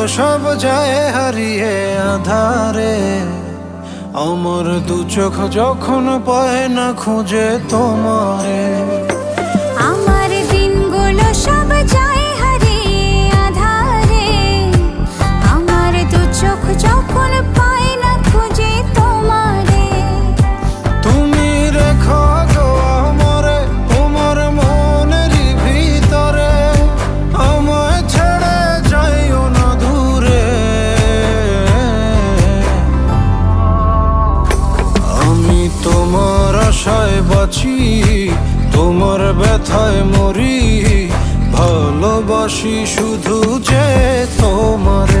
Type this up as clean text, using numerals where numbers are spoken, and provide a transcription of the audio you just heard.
সব যায় হারিয়ে আধারে। আমার দু চোখ যখন পায় না খুঁজে তোমারে। আমার দিনগুলো সব যায় হারিয়ে আঁধারে। আমার দু চোখ যখন পায় না খুঁজে তোমারে। তুমি রেখো গো আমারে তোমার মনেরই ভিতরে, আমায় ছেড়ে যাইও না দূরে। আমি তোমার আশায় বাঁচি, তোমার ব্যথায় মরি, ভালোবাসি শুধু যে তোমারে।